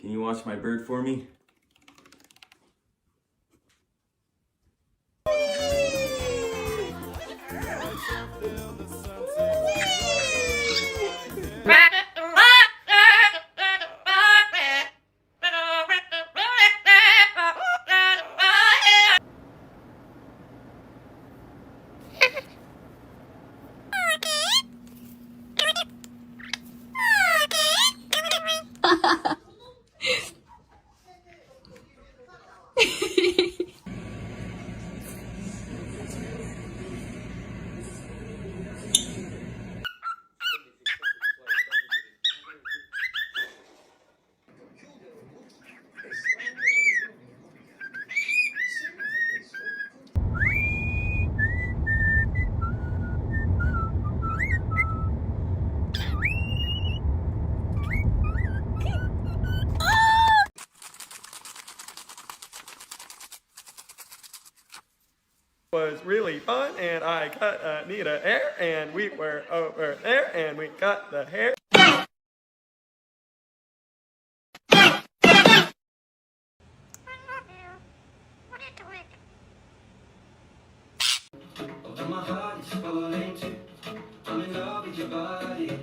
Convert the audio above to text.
Can you watch my bird for me? Was really fun, and I cut Anita hair, and we were over there, and we cut the hair. Although my heart is falling too, I'm in love with your body.